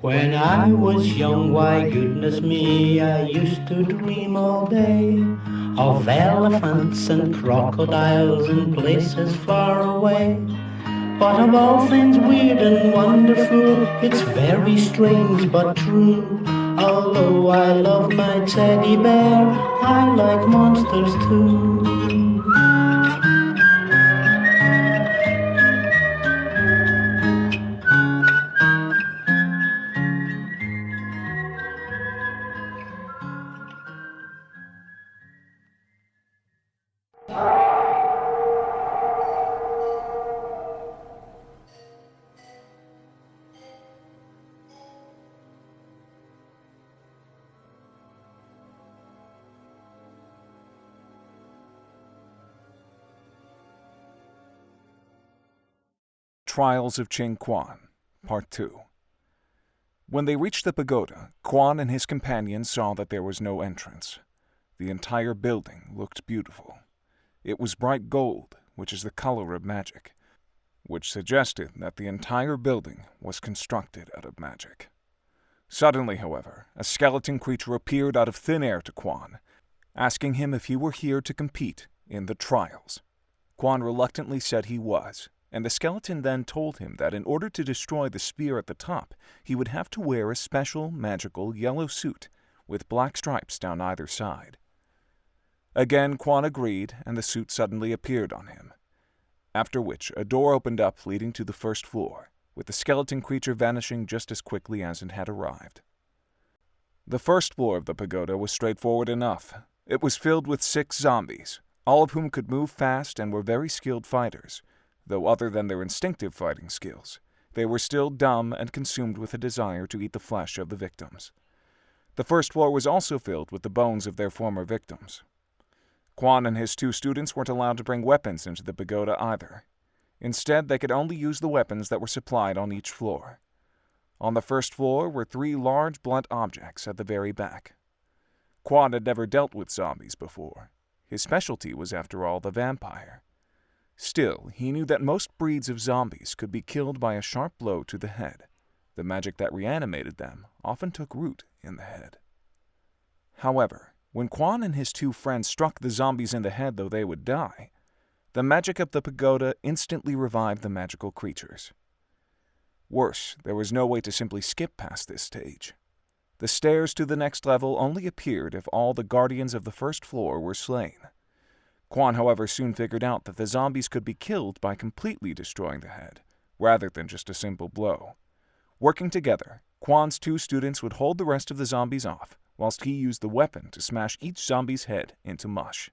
When I was young, why goodness me, I used to dream all day of elephants and crocodiles in places far away. But of all things weird and wonderful, it's very strange but true. Although I love my teddy bear, I like monsters too. Trials of Ching Kwan, Part 2. When they reached the pagoda, Kwan and his companions saw that there was no entrance. The entire building looked beautiful. It was bright gold, which is the color of magic, which suggested that the entire building was constructed out of magic. Suddenly, however, a skeleton creature appeared out of thin air to Kwan, asking him if he were here to compete in the trials. Kwan reluctantly said he was, and the skeleton then told him that in order to destroy the spear at the top, he would have to wear a special, magical yellow suit with black stripes down either side. Again, Kwan agreed, and the suit suddenly appeared on him, after which a door opened up leading to the first floor, with the skeleton creature vanishing just as quickly as it had arrived. The first floor of the pagoda was straightforward enough. It was filled with 6 zombies, all of whom could move fast and were very skilled fighters, though other than their instinctive fighting skills, they were still dumb and consumed with a desire to eat the flesh of the victims. The first floor was also filled with the bones of their former victims. Kwan and his 2 students weren't allowed to bring weapons into the pagoda either. Instead, they could only use the weapons that were supplied on each floor. On the first floor were 3 large blunt objects at the very back. Kwan had never dealt with zombies before. His specialty was, after all, the vampire. Still, he knew that most breeds of zombies could be killed by a sharp blow to the head. The magic that reanimated them often took root in the head. However, when Kwan and his 2 friends struck the zombies in the head though they would die, the magic of the pagoda instantly revived the magical creatures. Worse, there was no way to simply skip past this stage. The stairs to the next level only appeared if all the guardians of the first floor were slain. Kwan, however, soon figured out that the zombies could be killed by completely destroying the head, rather than just a simple blow. Working together, Kwan's 2 students would hold the rest of the zombies off, whilst he used the weapon to smash each zombie's head into mush.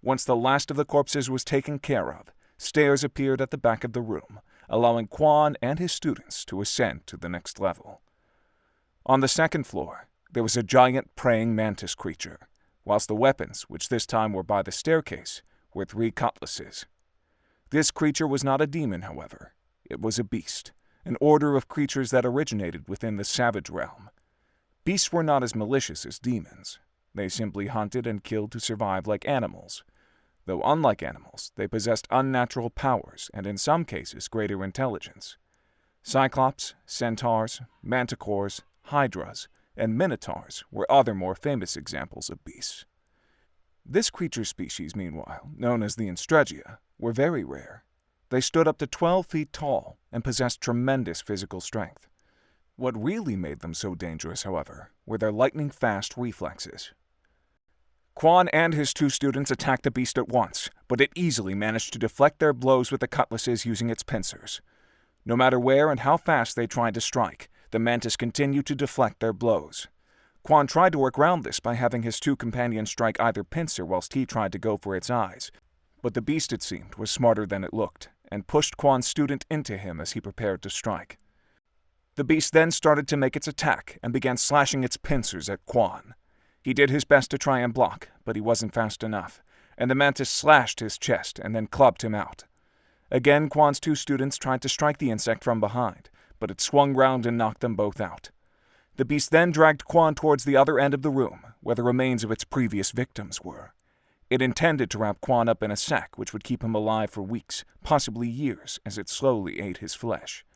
Once the last of the corpses was taken care of, stairs appeared at the back of the room, allowing Kwan and his students to ascend to the next level. On the second floor, there was a giant praying mantis creature, whilst the weapons, which this time were by the staircase, were 3 cutlasses. This creature was not a demon, however. It was a beast, an order of creatures that originated within the savage realm. Beasts were not as malicious as demons. They simply hunted and killed to survive like animals. Though unlike animals, they possessed unnatural powers and in some cases greater intelligence. Cyclops, centaurs, manticores, hydras, and minotaurs were other more famous examples of beasts. This creature species, meanwhile, known as the Instregia, were very rare. They stood up to 12 feet tall and possessed tremendous physical strength. What really made them so dangerous, however, were their lightning-fast reflexes. Kwan and his 2 students attacked the beast at once, but it easily managed to deflect their blows with the cutlasses using its pincers. No matter where and how fast they tried to strike, the mantis continued to deflect their blows. Kwan tried to work round this by having his 2 companions strike either pincer whilst he tried to go for its eyes, but the beast, it seemed, was smarter than it looked, and pushed Kwan's student into him as he prepared to strike. The beast then started to make its attack and began slashing its pincers at Kwan. He did his best to try and block, but he wasn't fast enough, and the mantis slashed his chest and then clubbed him out. Again, Kwan's 2 students tried to strike the insect from behind, but it swung round and knocked them both out. The beast then dragged Kwan towards the other end of the room, where the remains of its previous victims were. It intended to wrap Kwan up in a sack which would keep him alive for weeks, possibly years, as it slowly ate his flesh.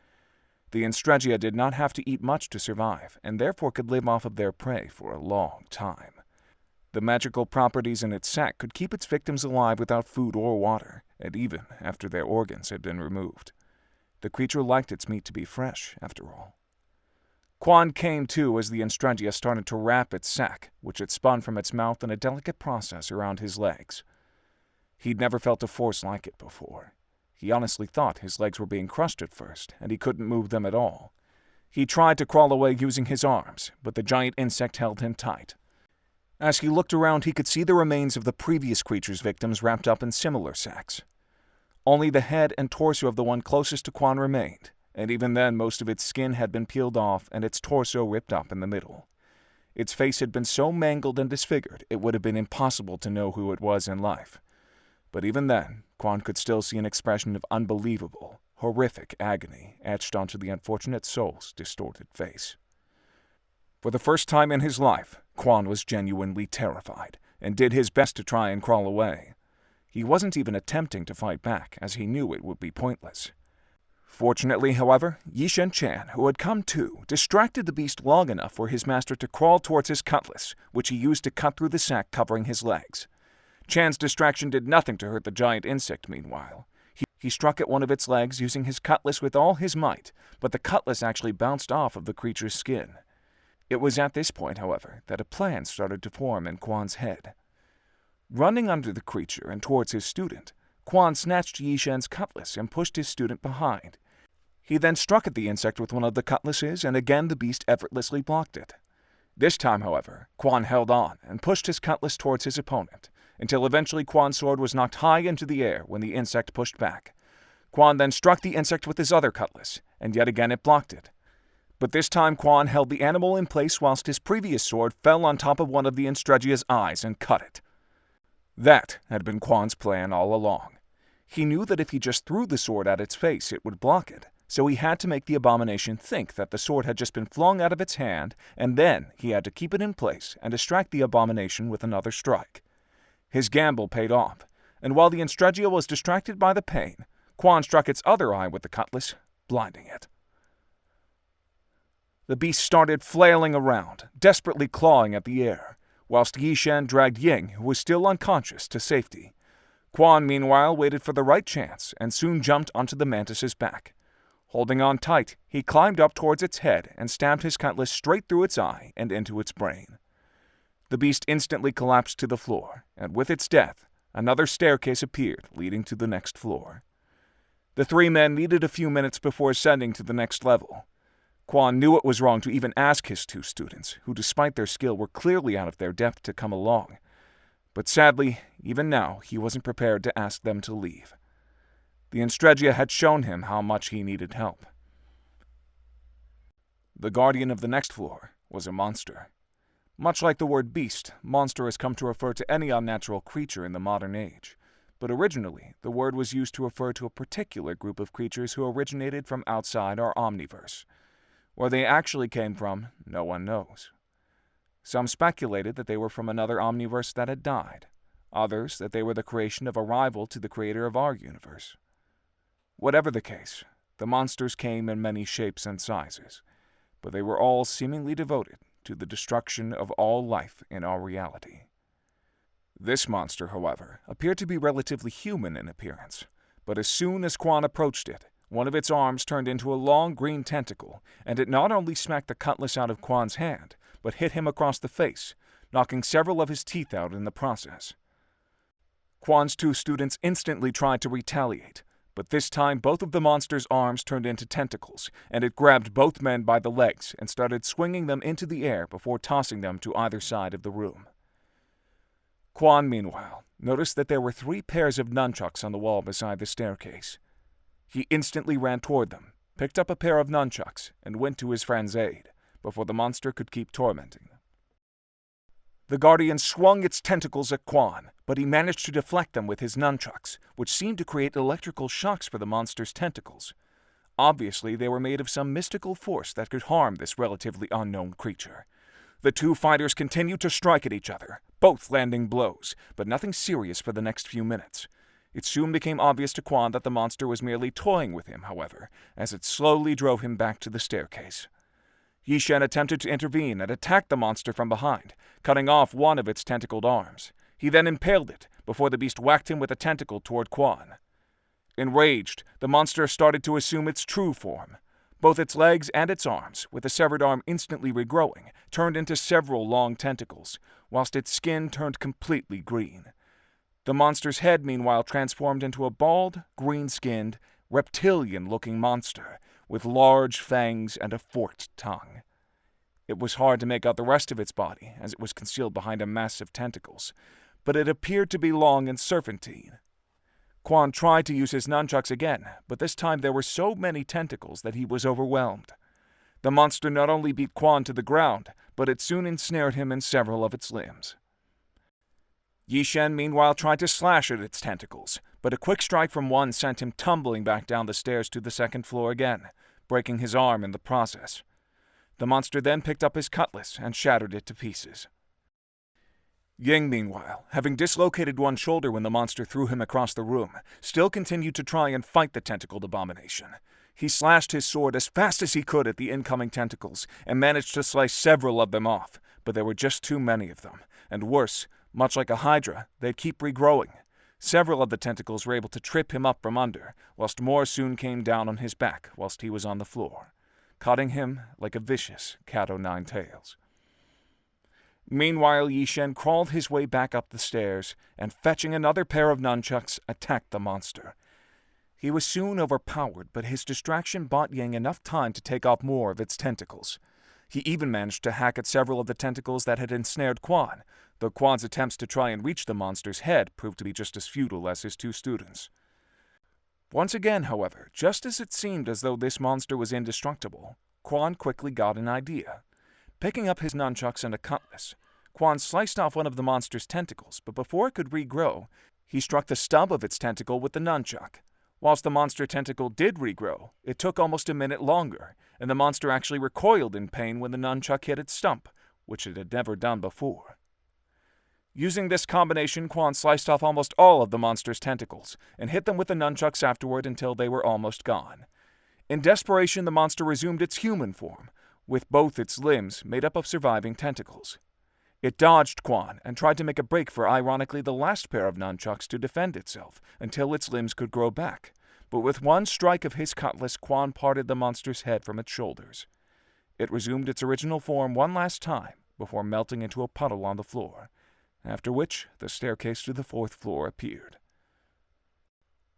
The Instregia did not have to eat much to survive, and therefore could live off of their prey for a long time. The magical properties in its sac could keep its victims alive without food or water, and even after their organs had been removed. The creature liked its meat to be fresh, after all. Kwan came to as the Instregia started to wrap its sac, which had spun from its mouth in a delicate process around his legs. He'd never felt a force like it before. He honestly thought his legs were being crushed at first, and he couldn't move them at all. He tried to crawl away using his arms, but the giant insect held him tight. As he looked around, he could see the remains of the previous creature's victims wrapped up in similar sacks. Only the head and torso of the one closest to Kwan remained, and even then most of its skin had been peeled off and its torso ripped up in the middle. Its face had been so mangled and disfigured it would have been impossible to know who it was in life. But even then, Kwan could still see an expression of unbelievable, horrific agony etched onto the unfortunate soul's distorted face. For the first time in his life, Kwan was genuinely terrified, and did his best to try and crawl away. He wasn't even attempting to fight back, as he knew it would be pointless. Fortunately, however, Yishen Chan, who had come to, distracted the beast long enough for his master to crawl towards his cutlass, which he used to cut through the sack covering his legs. Chan's distraction did nothing to hurt the giant insect, meanwhile. He struck at one of its legs using his cutlass with all his might, but the cutlass actually bounced off of the creature's skin. It was at this point, however, that a plan started to form in Kwan's head. Running under the creature and towards his student, Kwan snatched Yishen's cutlass and pushed his student behind. He then struck at the insect with one of the cutlasses, and again the beast effortlessly blocked it. This time, however, Kwan held on and pushed his cutlass towards his opponent, until eventually Kwan's sword was knocked high into the air when the insect pushed back. Kwan then struck the insect with his other cutlass, and yet again it blocked it. But this time Kwan held the animal in place whilst his previous sword fell on top of one of the Instregia's eyes and cut it. That had been Kwan's plan all along. He knew that if he just threw the sword at its face, it would block it, so he had to make the abomination think that the sword had just been flung out of its hand, and then he had to keep it in place and distract the abomination with another strike. His gamble paid off, and while the Instregia was distracted by the pain, Kwan struck its other eye with the cutlass, blinding it. The beast started flailing around, desperately clawing at the air, whilst Yishen dragged Ying, who was still unconscious, to safety. Kwan, meanwhile, waited for the right chance and soon jumped onto the mantis's back. Holding on tight, he climbed up towards its head and stabbed his cutlass straight through its eye and into its brain. The beast instantly collapsed to the floor, and with its death, another staircase appeared leading to the next floor. The three men needed a few minutes before ascending to the next level. Kwan knew it was wrong to even ask his two students, who despite their skill were clearly out of their depth, to come along. But sadly, even now, he wasn't prepared to ask them to leave. The Instregia had shown him how much he needed help. The guardian of the next floor was a monster. Much like the word beast, monster has come to refer to any unnatural creature in the modern age. But originally, the word was used to refer to a particular group of creatures who originated from outside our omniverse. Where they actually came from, no one knows. Some speculated that they were from another omniverse that had died. Others that they were the creation of a rival to the creator of our universe. Whatever the case, the monsters came in many shapes and sizes, but they were all seemingly devoted to the destruction of all life in our reality. This monster, however, appeared to be relatively human in appearance, but as soon as Kwan approached it, one of its arms turned into a long green tentacle, and it not only smacked the cutlass out of Kwan's hand, but hit him across the face, knocking several of his teeth out in the process. Kwan's two students instantly tried to retaliate, but this time both of the monster's arms turned into tentacles, and it grabbed both men by the legs and started swinging them into the air before tossing them to either side of the room. Kwan, meanwhile, noticed that there were 3 pairs of nunchucks on the wall beside the staircase. He instantly ran toward them, picked up a pair of nunchucks, and went to his friend's aid, before the monster could keep tormenting them. The guardian swung its tentacles at Kwan, but he managed to deflect them with his nunchucks, which seemed to create electrical shocks for the monster's tentacles. Obviously, they were made of some mystical force that could harm this relatively unknown creature. The two fighters continued to strike at each other, both landing blows, but nothing serious for the next few minutes. It soon became obvious to Kwan that the monster was merely toying with him, however, as it slowly drove him back to the staircase. Yishen attempted to intervene and attack the monster from behind, cutting off one of its tentacled arms. He then impaled it, before the beast whacked him with a tentacle toward Kwan. Enraged, the monster started to assume its true form. Both its legs and its arms, with the severed arm instantly regrowing, turned into several long tentacles, whilst its skin turned completely green. The monster's head, meanwhile, transformed into a bald, green-skinned, reptilian-looking monster, with large fangs and a forked tongue. It was hard to make out the rest of its body, as it was concealed behind a mass of tentacles, but it appeared to be long and serpentine. Kwan tried to use his nunchucks again, but this time there were so many tentacles that he was overwhelmed. The monster not only beat Kwan to the ground, but it soon ensnared him in several of its limbs. Yishen meanwhile tried to slash at its tentacles, but a quick strike from one sent him tumbling back down the stairs to the second floor again, breaking his arm in the process. The monster then picked up his cutlass and shattered it to pieces. Ying, meanwhile, having dislocated one shoulder when the monster threw him across the room, still continued to try and fight the tentacled abomination. He slashed his sword as fast as he could at the incoming tentacles and managed to slice several of them off, but there were just too many of them, and worse, much like a hydra, they'd keep regrowing. Several of the tentacles were able to trip him up from under, whilst more soon came down on his back whilst he was on the floor, cutting him like a vicious cat-o'-nine-tails. Meanwhile, Yishen crawled his way back up the stairs and, fetching another pair of nunchucks, attacked the monster. He was soon overpowered, but his distraction bought Ying enough time to take off more of its tentacles. He even managed to hack at several of the tentacles that had ensnared Kwan, though Kwan's attempts to try and reach the monster's head proved to be just as futile as his two students. Once again, however, just as it seemed as though this monster was indestructible, Kwan quickly got an idea. Picking up his nunchucks and a cutlass, Kwan sliced off one of the monster's tentacles, but before it could regrow, he struck the stub of its tentacle with the nunchuck. Whilst the monster tentacle did regrow, it took almost a minute longer, and the monster actually recoiled in pain when the nunchuck hit its stump, which it had never done before. Using this combination, Kwan sliced off almost all of the monster's tentacles, and hit them with the nunchucks afterward until they were almost gone. In desperation, the monster resumed its human form, with both its limbs made up of surviving tentacles. It dodged Kwan and tried to make a break for ironically the last pair of nunchucks to defend itself until its limbs could grow back, but with one strike of his cutlass, Kwan parted the monster's head from its shoulders. It resumed its original form one last time before melting into a puddle on the floor, after which the staircase to the fourth floor appeared.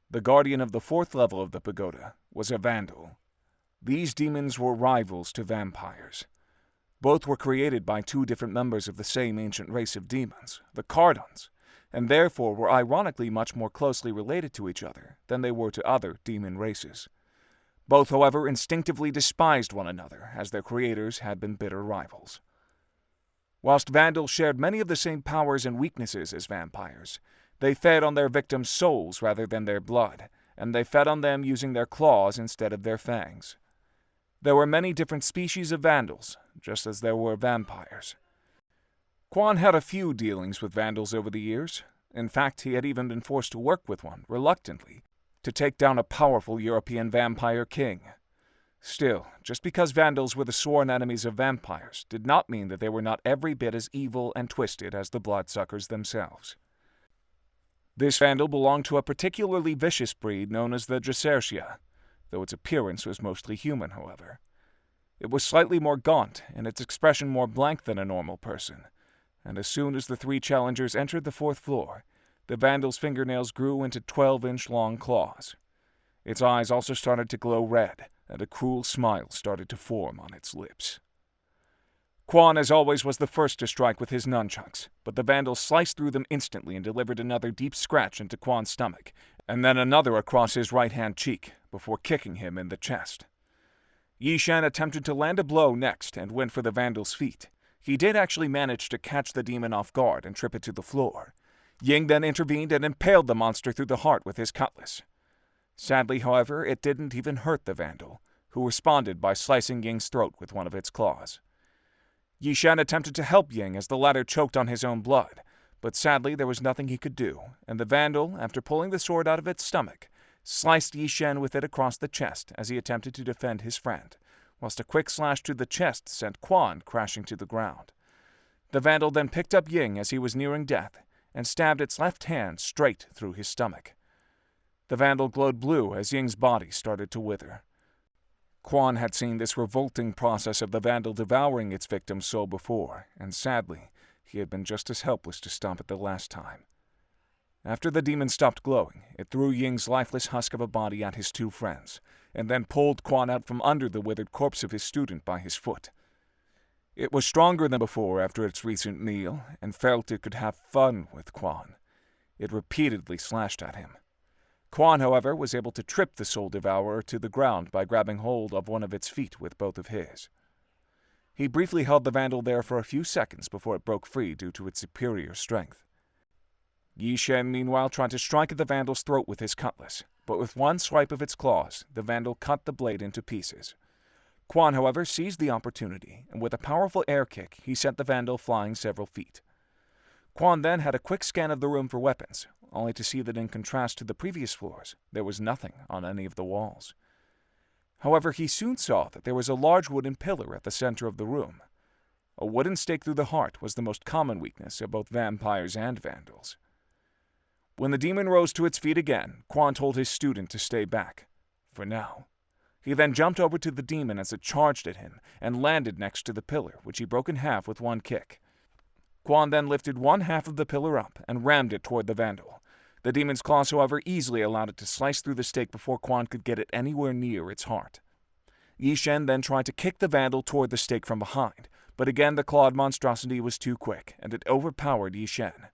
The guardian of the fourth level of the pagoda was a vandal. These demons were rivals to vampires. Both were created by two different members of the same ancient race of demons, the Cardons, and therefore were ironically much more closely related to each other than they were to other demon races. Both, however, instinctively despised one another, as their creators had been bitter rivals. Whilst vandals shared many of the same powers and weaknesses as vampires, they fed on their victims' souls rather than their blood, and they fed on them using their claws instead of their fangs. There were many different species of vandals, just as there were vampires. Kwan had a few dealings with vandals over the years. In fact, he had even been forced to work with one, reluctantly, to take down a powerful European vampire king. Still, just because vandals were the sworn enemies of vampires did not mean that they were not every bit as evil and twisted as the bloodsuckers themselves. This vandal belonged to a particularly vicious breed known as the Dressertia, though its appearance was mostly human, however. It was slightly more gaunt, and its expression more blank than a normal person, and as soon as the three challengers entered the fourth floor, the vandal's fingernails grew into 12-inch long claws. Its eyes also started to glow red, and a cruel smile started to form on its lips. Kwan, as always, was the first to strike with his nunchucks, but the vandal sliced through them instantly and delivered another deep scratch into Kwan's stomach, and then another across his right-hand cheek, before kicking him in the chest. Yishen attempted to land a blow next and went for the vandal's feet. He did actually manage to catch the demon off guard and trip it to the floor. Ying then intervened and impaled the monster through the heart with his cutlass. Sadly, however, it didn't even hurt the vandal, who responded by slicing Ying's throat with one of its claws. Yishen attempted to help Ying as the latter choked on his own blood, but sadly there was nothing he could do, and the vandal, after pulling the sword out of its stomach, sliced Yi Shen with it across the chest as he attempted to defend his friend, whilst a quick slash to the chest sent Kwan crashing to the ground. The vandal then picked up Ying as he was nearing death and stabbed its left hand straight through his stomach. The vandal glowed blue as Ying's body started to wither. Kwan had seen this revolting process of the vandal devouring its victim so before, and sadly, he had been just as helpless to stop it the last time. After the demon stopped glowing, it threw Ying's lifeless husk of a body at his two friends, and then pulled Kwan out from under the withered corpse of his student by his foot. It was stronger than before after its recent meal, and felt it could have fun with Kwan. It repeatedly slashed at him. Kwan, however, was able to trip the soul devourer to the ground by grabbing hold of one of its feet with both of his. He briefly held the vandal there for a few seconds before it broke free due to its superior strength. Yi Shen, meanwhile, tried to strike at the vandal's throat with his cutlass, but with one swipe of its claws, the vandal cut the blade into pieces. Kwan, however, seized the opportunity, and with a powerful air kick, he sent the vandal flying several feet. Kwan then had a quick scan of the room for weapons, only to see that in contrast to the previous floors, there was nothing on any of the walls. However, he soon saw that there was a large wooden pillar at the center of the room. A wooden stake through the heart was the most common weakness of both vampires and vandals. When the demon rose to its feet again, Kwan told his student to stay back, for now. He then jumped over to the demon as it charged at him and landed next to the pillar, which he broke in half with one kick. Kwan then lifted one half of the pillar up and rammed it toward the vandal. The demon's claws, however, easily allowed it to slice through the stake before Kwan could get it anywhere near its heart. Yi Shen then tried to kick the vandal toward the stake from behind, but again the clawed monstrosity was too quick, and it overpowered Yi Shen.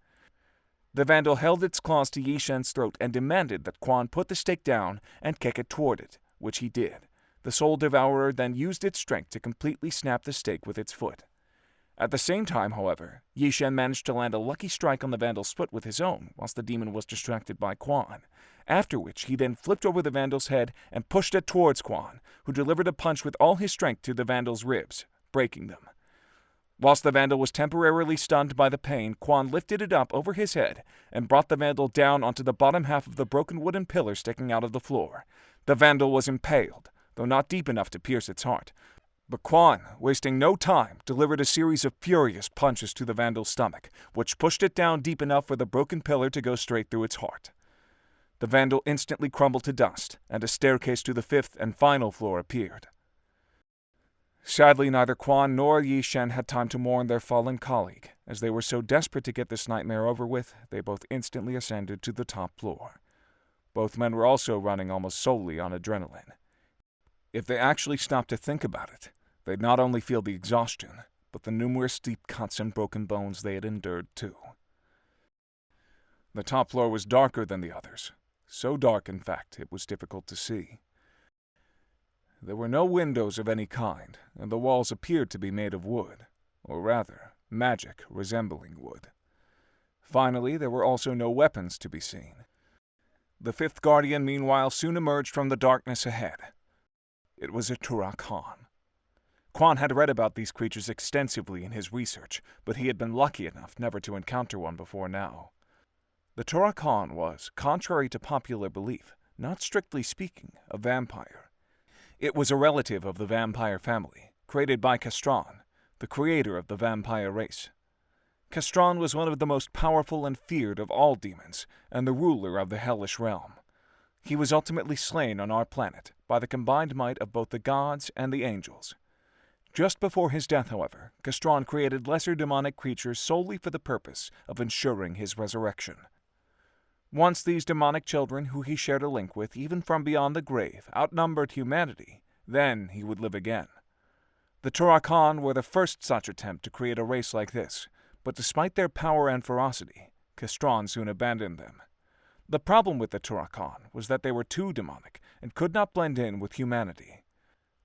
The vandal held its claws to Yi Shen's throat and demanded that Kwan put the stake down and kick it toward it, which he did. The soul devourer then used its strength to completely snap the stake with its foot. At the same time, however, Yi Shen managed to land a lucky strike on the vandal's foot with his own, whilst the demon was distracted by Kwan, after which he then flipped over the vandal's head and pushed it towards Kwan, who delivered a punch with all his strength to the vandal's ribs, breaking them. Whilst the vandal was temporarily stunned by the pain, Kwan lifted it up over his head and brought the vandal down onto the bottom half of the broken wooden pillar sticking out of the floor. The vandal was impaled, though not deep enough to pierce its heart. But Kwan, wasting no time, delivered a series of furious punches to the vandal's stomach, which pushed it down deep enough for the broken pillar to go straight through its heart. The vandal instantly crumbled to dust, and a staircase to the fifth and final floor appeared. Sadly, neither Kwan nor Yi Shen had time to mourn their fallen colleague. As they were so desperate to get this nightmare over with, they both instantly ascended to the top floor. Both men were also running almost solely on adrenaline. If they actually stopped to think about it, they'd not only feel the exhaustion, but the numerous deep cuts and broken bones they had endured too. The top floor was darker than the others. So dark, in fact, it was difficult to see. There were no windows of any kind, and the walls appeared to be made of wood, or rather, magic resembling wood. Finally, there were also no weapons to be seen. The fifth guardian, meanwhile, soon emerged from the darkness ahead. It was a Turakan. Kwan had read about these creatures extensively in his research, but he had been lucky enough never to encounter one before now. The Turakan was, contrary to popular belief, not strictly speaking, a vampire. It was a relative of the vampire family, created by Castron, the creator of the vampire race. Castron was one of the most powerful and feared of all demons, and the ruler of the hellish realm. He was ultimately slain on our planet by the combined might of both the gods and the angels. Just before his death, however, Castron created lesser demonic creatures solely for the purpose of ensuring his resurrection. Once these demonic children, who he shared a link with even from beyond the grave, outnumbered humanity, then he would live again. The Turakan were the first such attempt to create a race like this, but despite their power and ferocity, Castron soon abandoned them. The problem with the Turakan was that they were too demonic and could not blend in with humanity.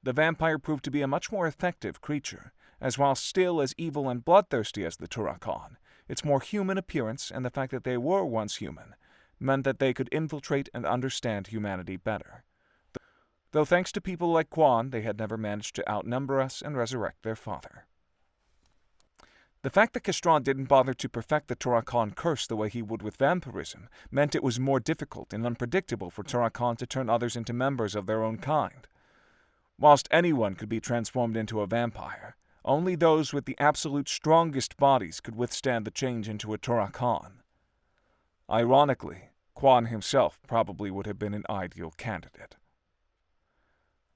The vampire proved to be a much more effective creature, as while still as evil and bloodthirsty as the Turakan, its more human appearance and the fact that they were once human meant that they could infiltrate and understand humanity better. Though thanks to people like Kwan, they had never managed to outnumber us and resurrect their father. The fact that Castron didn't bother to perfect the Turakan curse the way he would with vampirism meant it was more difficult and unpredictable for Turakan to turn others into members of their own kind. Whilst anyone could be transformed into a vampire, only those with the absolute strongest bodies could withstand the change into a Turakan. Ironically, Kwan himself probably would have been an ideal candidate.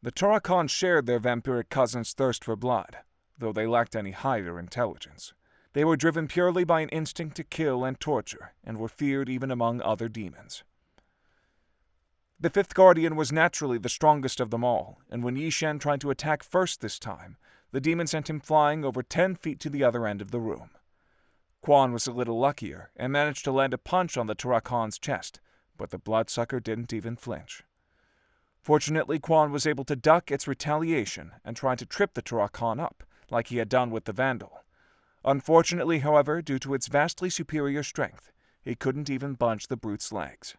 The Turakan shared their vampiric cousins' thirst for blood, though they lacked any higher intelligence. They were driven purely by an instinct to kill and torture, and were feared even among other demons. The fifth guardian was naturally the strongest of them all, and when Yi Shen tried to attack first this time, the demon sent him flying over 10 feet to the other end of the room. Kwan was a little luckier, and managed to land a punch on the Turakan's chest, but the bloodsucker didn't even flinch. Fortunately, Kwan was able to duck its retaliation and try to trip the Turakan up, like he had done with the Vandal. Unfortunately, however, due to its vastly superior strength, he couldn't even budge the brute's legs.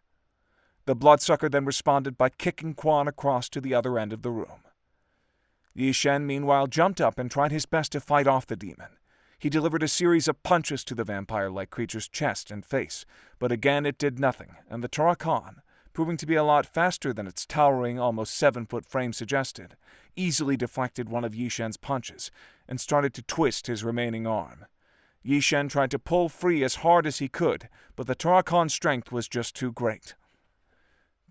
The bloodsucker then responded by kicking Kwan across to the other end of the room. Yi Shen, meanwhile, jumped up and tried his best to fight off the demon. He delivered a series of punches to the vampire-like creature's chest and face, but again it did nothing, and the Turakan, proving to be a lot faster than its towering, almost 7-foot frame suggested, easily deflected one of Yi Shen's punches and started to twist his remaining arm. Yi Shen tried to pull free as hard as he could, but the Turakan's strength was just too great.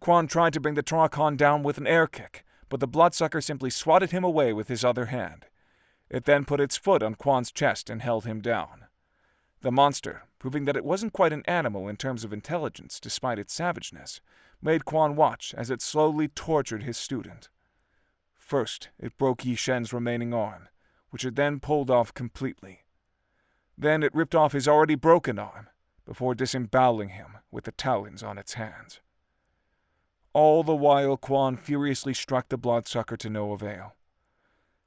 Kwan tried to bring the Turakan down with an air kick, but the bloodsucker simply swatted him away with his other hand. It then put its foot on Kwan's chest and held him down. The monster, proving that it wasn't quite an animal in terms of intelligence despite its savageness, made Kwan watch as it slowly tortured his student. First, it broke Yi Shen's remaining arm, which it then pulled off completely. Then it ripped off his already broken arm, before disemboweling him with the talons on its hands. All the while, Kwan furiously struck the bloodsucker to no avail.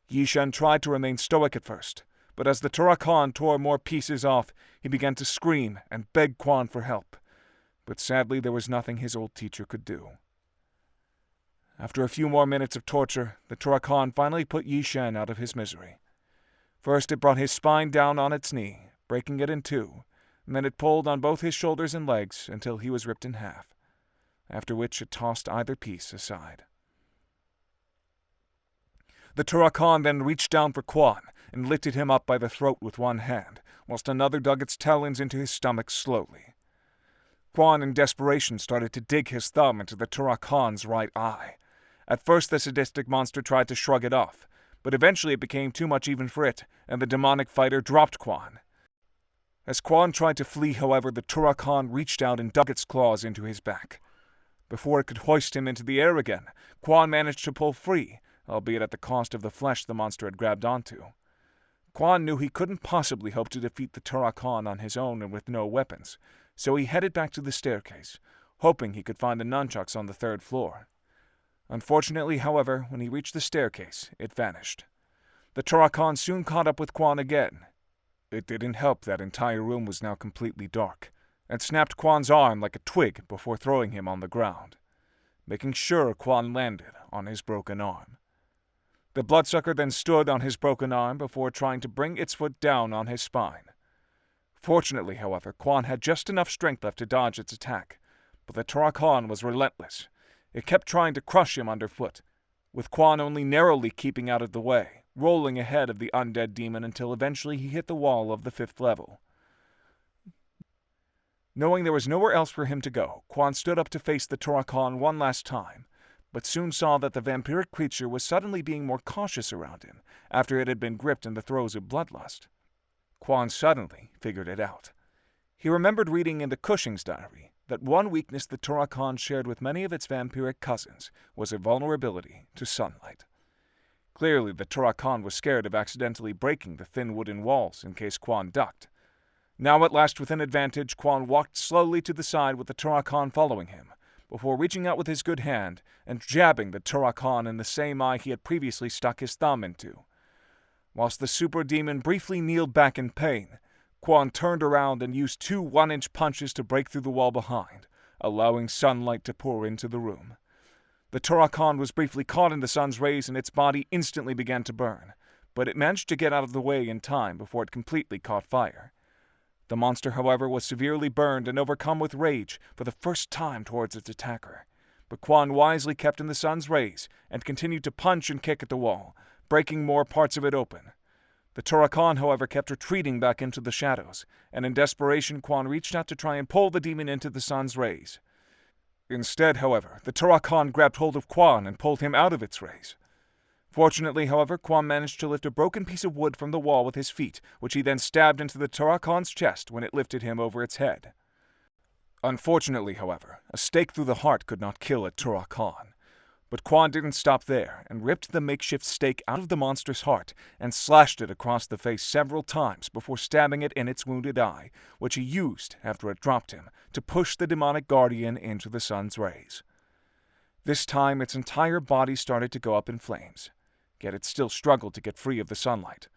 Yi Shen tried to remain stoic at first, but as the Turakan tore more pieces off, he began to scream and beg Kwan for help. But sadly, there was nothing his old teacher could do. After a few more minutes of torture, the Turakan finally put Yi Shen out of his misery. First, it brought his spine down on its knee, breaking it in two, and then it pulled on both his shoulders and legs until he was ripped in half, after which it tossed either piece aside. The Turakan then reached down for Kwan and lifted him up by the throat with one hand, whilst another dug its talons into his stomach slowly. Kwan, in desperation, started to dig his thumb into the Turakan's right eye. At first, the sadistic monster tried to shrug it off, but eventually it became too much even for it, and the demonic fighter dropped Kwan. As Kwan tried to flee, however, the Turakan reached out and dug its claws into his back. Before it could hoist him into the air again, Kwan managed to pull free, albeit at the cost of the flesh the monster had grabbed onto. Kwan knew he couldn't possibly hope to defeat the Turakan on his own and with no weapons, so he headed back to the staircase, hoping he could find the nunchucks on the 3rd floor. Unfortunately, however, when he reached the staircase, it vanished. The Turakan soon caught up with Kwan again. It didn't help that entire room was now completely dark, and snapped Kwan's arm like a twig before throwing him on the ground, making sure Kwan landed on his broken arm. The bloodsucker then stood on his broken arm before trying to bring its foot down on his spine. Fortunately, however, Kwan had just enough strength left to dodge its attack, but the Turakan was relentless. It kept trying to crush him underfoot, with Kwan only narrowly keeping out of the way, rolling ahead of the undead demon until eventually he hit the wall of the 5th level. Knowing there was nowhere else for him to go, Kwan stood up to face the Turakan one last time, but soon saw that the vampiric creature was suddenly being more cautious around him after it had been gripped in the throes of bloodlust. Kwan suddenly figured it out. He remembered reading in the Cushing's diary that one weakness the Turakan shared with many of its vampiric cousins was a vulnerability to sunlight. Clearly, the Turakan was scared of accidentally breaking the thin wooden walls in case Kwan ducked. Now at last with an advantage, Kwan walked slowly to the side with the Turakan following him, before reaching out with his good hand and jabbing the Turakan in the same eye he had previously stuck his thumb into. Whilst the super demon briefly kneeled back in pain, Kwan turned around and used 2 one-inch punches to break through the wall behind, allowing sunlight to pour into the room. The Turakan was briefly caught in the sun's rays and its body instantly began to burn, but it managed to get out of the way in time before it completely caught fire. The monster, however, was severely burned and overcome with rage for the first time towards its attacker. But Kwan wisely kept in the sun's rays and continued to punch and kick at the wall, breaking more parts of it open. The Turakan, however, kept retreating back into the shadows, and in desperation Kwan reached out to try and pull the demon into the sun's rays. Instead, however, the Turakan grabbed hold of Kwan and pulled him out of its rays. Fortunately, however, Kwan managed to lift a broken piece of wood from the wall with his feet, which he then stabbed into the Turakan's chest when it lifted him over its head. Unfortunately, however, a stake through the heart could not kill a Turakan. But Kwan didn't stop there and ripped the makeshift stake out of the monster's heart and slashed it across the face several times before stabbing it in its wounded eye, which he used, after it dropped him, to push the demonic guardian into the sun's rays. This time its entire body started to go up in flames, yet it still struggled to get free of the sunlight.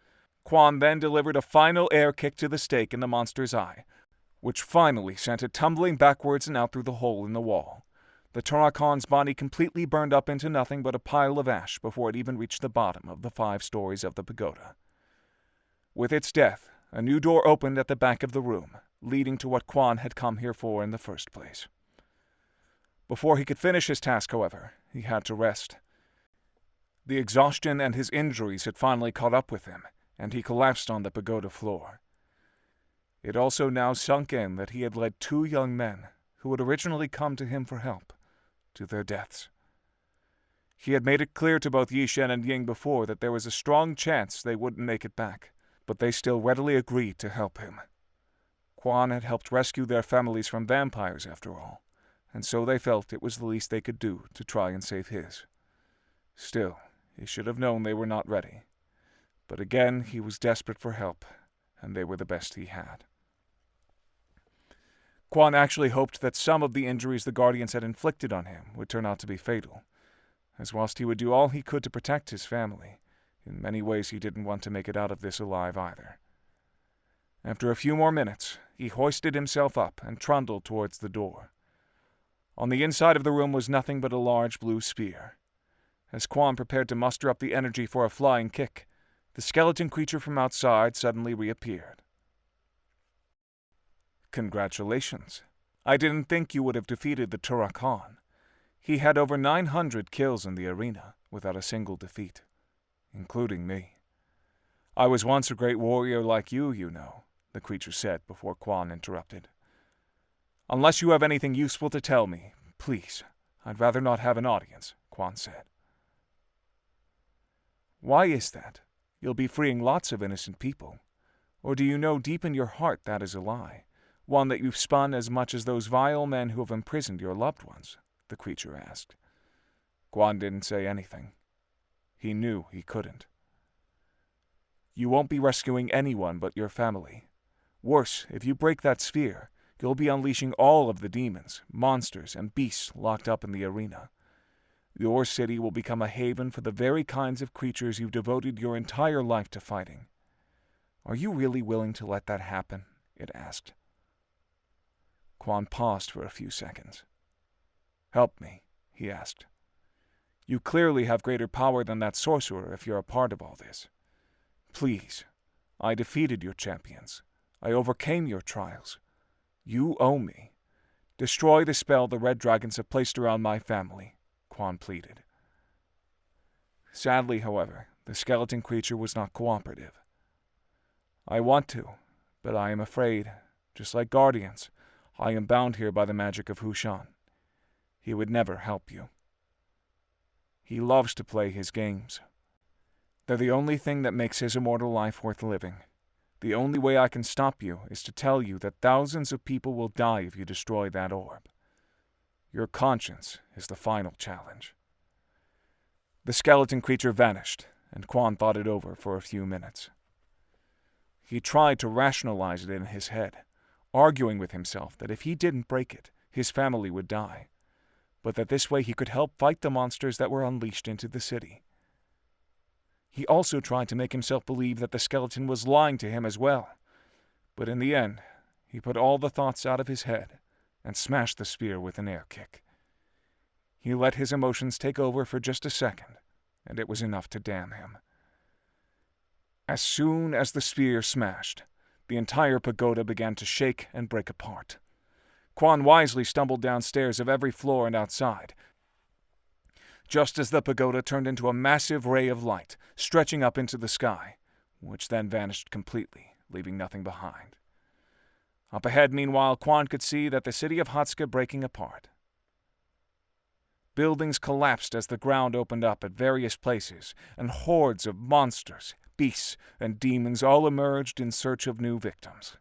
Kwan then delivered a final air kick to the stake in the monster's eye, which finally sent it tumbling backwards and out through the hole in the wall. The Turakan's body completely burned up into nothing but a pile of ash before it even reached the bottom of the 5 stories of the pagoda. With its death, a new door opened at the back of the room, leading to what Kwan had come here for in the first place. Before he could finish his task, however, he had to rest. The exhaustion and his injuries had finally caught up with him, and he collapsed on the pagoda floor. It also now sunk in that he had led 2 young men, who had originally come to him for help, to their deaths. He had made it clear to both Yi Shen and Ying before that there was a strong chance they wouldn't make it back, but they still readily agreed to help him. Kwan had helped rescue their families from vampires, after all, and so they felt it was the least they could do to try and save his. Still, he should have known they were not ready. But again, he was desperate for help, and they were the best he had. Kwan actually hoped that some of the injuries the Guardians had inflicted on him would turn out to be fatal, as whilst he would do all he could to protect his family, in many ways he didn't want to make it out of this alive either. After a few more minutes, he hoisted himself up and trundled towards the door. On the inside of the room was nothing but a large blue spear. As Kwan prepared to muster up the energy for a flying kick, the skeleton creature from outside suddenly reappeared. "Congratulations. I didn't think you would have defeated the Turakan. He had over 900 kills in the arena, without a single defeat, including me. I was once a great warrior like you, you know," the creature said before Kwan interrupted. "Unless you have anything useful to tell me, please, I'd rather not have an audience," Kwan said. "Why is that? You'll be freeing lots of innocent people. Or do you know deep in your heart that is a lie? One that you've spun as much as those vile men who have imprisoned your loved ones?" the creature asked. Kwan didn't say anything. He knew he couldn't. "You won't be rescuing anyone but your family. Worse, if you break that sphere, you'll be unleashing all of the demons, monsters, and beasts locked up in the arena. Your city will become a haven for the very kinds of creatures you've devoted your entire life to fighting. Are you really willing to let that happen?" it asked. Kwan paused for a few seconds. "Help me," he asked. "You clearly have greater power than that sorcerer if you're a part of all this. Please, I defeated your champions. I overcame your trials. You owe me. Destroy the spell the Red Dragons have placed around my family," Kwan pleaded. Sadly, however, the skeleton creature was not cooperative. "I want to, but I am afraid, just like Guardians, I am bound here by the magic of Hushan. He would never help you. He loves to play his games. They're the only thing that makes his immortal life worth living. The only way I can stop you is to tell you that thousands of people will die if you destroy that orb. Your conscience is the final challenge." The skeleton creature vanished, and Kwan thought it over for a few minutes. He tried to rationalize it in his head, arguing with himself that if he didn't break it, his family would die, but that this way he could help fight the monsters that were unleashed into the city. He also tried to make himself believe that the skeleton was lying to him as well, but in the end, he put all the thoughts out of his head and smashed the spear with an air kick. He let his emotions take over for just a second, and it was enough to damn him. As soon as the spear smashed, the entire pagoda began to shake and break apart. Kwan wisely stumbled downstairs of every floor and outside, just as the pagoda turned into a massive ray of light, stretching up into the sky, which then vanished completely, leaving nothing behind. Up ahead, meanwhile, Kwan could see that the city of Hatska breaking apart. Buildings collapsed as the ground opened up at various places, and hordes of monsters, beasts, and demons all emerged in search of new victims.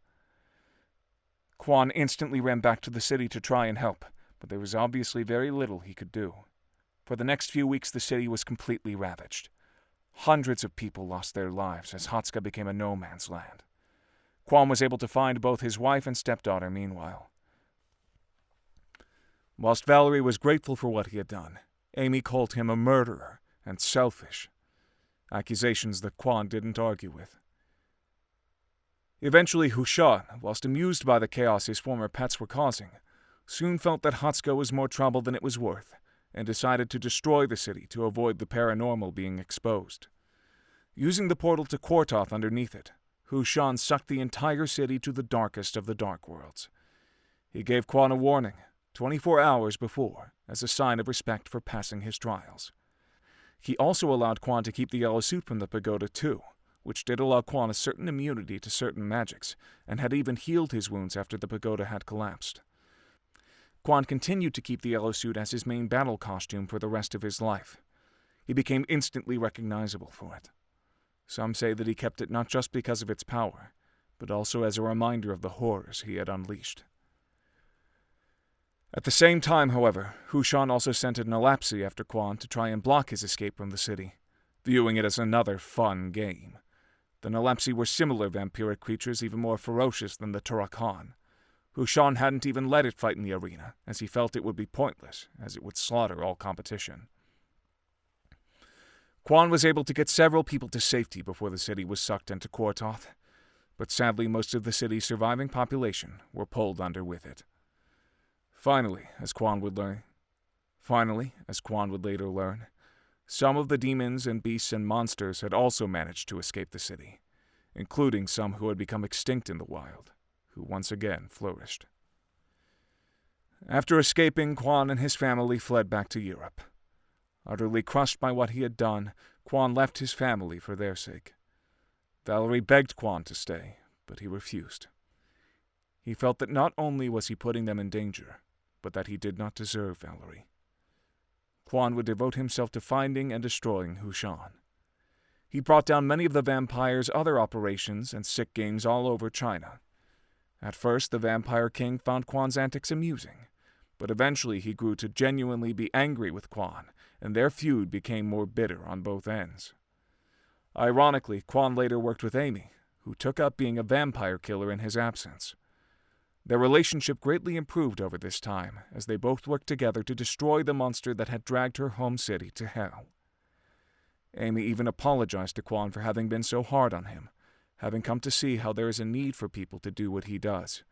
Kwan instantly ran back to the city to try and help, but there was obviously very little he could do. For the next few weeks, the city was completely ravaged. Hundreds of people lost their lives as Hatska became a no-man's land. Kwan was able to find both his wife and stepdaughter meanwhile. Whilst Valerie was grateful for what he had done, Amy called him a murderer and selfish, accusations that Kwan didn't argue with. Eventually, Hushan, whilst amused by the chaos his former pets were causing, soon felt that Hatska was more trouble than it was worth, and decided to destroy the city to avoid the paranormal being exposed. Using the portal to Quartoth underneath it, Hushan sucked the entire city to the darkest of the dark worlds. He gave Kwan a warning, 24 hours before, as a sign of respect for passing his trials. He also allowed Kwan to keep the yellow suit from the pagoda too, which did allow Kwan a certain immunity to certain magics, and had even healed his wounds after the pagoda had collapsed. Kwan continued to keep the yellow suit as his main battle costume for the rest of his life. He became instantly recognizable for it. Some say that he kept it not just because of its power, but also as a reminder of the horrors he had unleashed. At the same time, however, Hushan also sent an Elapsi after Kwan to try and block his escape from the city, viewing it as another fun game. The Nalapsi were similar vampiric creatures, even more ferocious than the Turakan. Hushan hadn't even let it fight in the arena, as he felt it would be pointless, as it would slaughter all competition. Kwan was able to get several people to safety before the city was sucked into Quartoth, but sadly most of the city's surviving population were pulled under with it. Finally, as Kwan would later learn, some of the demons and beasts and monsters had also managed to escape the city, including some who had become extinct in the wild, who once again flourished. After escaping, Kwan and his family fled back to Europe. Utterly crushed by what he had done, Kwan left his family for their sake. Valerie begged Kwan to stay, but he refused. He felt that not only was he putting them in danger, but that he did not deserve Valerie. Kwan would devote himself to finding and destroying Hushan. He brought down many of the vampire's other operations and sick games all over China. At first, the Vampire King found Kwan's antics amusing, but eventually he grew to genuinely be angry with Kwan, and their feud became more bitter on both ends. Ironically, Kwan later worked with Amy, who took up being a vampire killer in his absence. Their relationship greatly improved over this time, as they both worked together to destroy the monster that had dragged her home city to hell. Amy even apologized to Kwan for having been so hard on him, having come to see how there is a need for people to do what he does,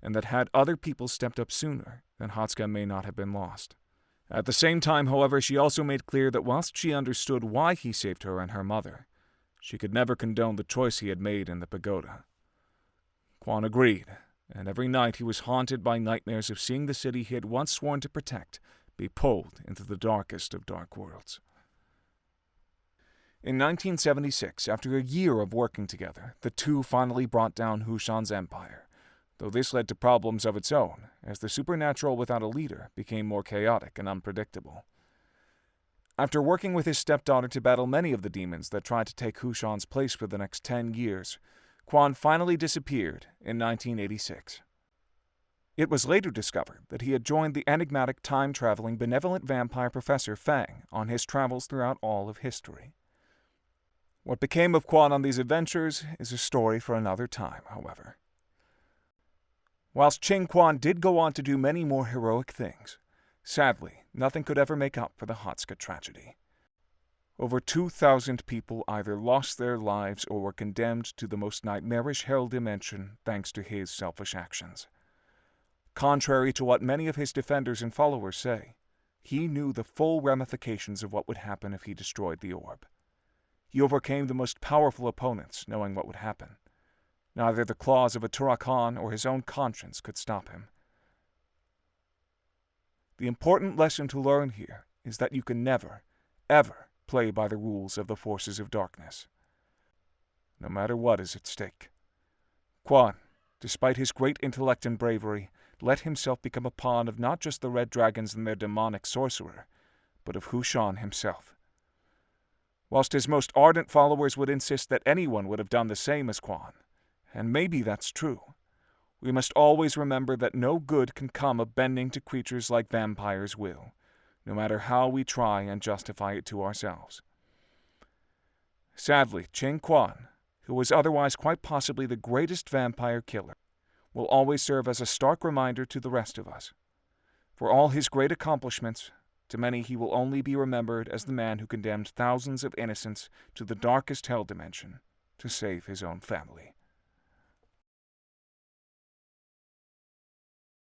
and that had other people stepped up sooner, then Hatska may not have been lost. At the same time, however, she also made clear that whilst she understood why he saved her and her mother, she could never condone the choice he had made in the pagoda. Kwan agreed, and every night he was haunted by nightmares of seeing the city he had once sworn to protect be pulled into the darkest of dark worlds. In 1976, after a year of working together, the two finally brought down Hushan's empire, though this led to problems of its own, as the supernatural without a leader became more chaotic and unpredictable. After working with his stepdaughter to battle many of the demons that tried to take Hushan's place for the next 10 years, Kwan finally disappeared in 1986. It was later discovered that he had joined the enigmatic time-traveling benevolent vampire Professor Fang on his travels throughout all of history. What became of Kwan on these adventures is a story for another time, however. Whilst Ching Kwan did go on to do many more heroic things, sadly, nothing could ever make up for the Hatska tragedy. Over 2,000 people either lost their lives or were condemned to the most nightmarish hell dimension thanks to his selfish actions. Contrary to what many of his defenders and followers say, he knew the full ramifications of what would happen if he destroyed the orb. he overcame the most powerful opponents, knowing what would happen. Neither the claws of a Turakan or his own conscience could stop him. The important lesson to learn here is that you can never, ever play by the rules of the forces of darkness, no matter what is at stake. Kwan, despite his great intellect and bravery, let himself become a pawn of not just the Red Dragons and their demonic sorcerer, but of Hu Shan himself. Whilst his most ardent followers would insist that anyone would have done the same as Kwan, and maybe that's true, we must always remember that no good can come of bending to creatures like vampires' will, no matter how we try and justify it to ourselves. Sadly, Ching Kwan, who was otherwise quite possibly the greatest vampire killer, will always serve as a stark reminder to the rest of us. For all his great accomplishments, to many he will only be remembered as the man who condemned thousands of innocents to the darkest hell dimension to save his own family.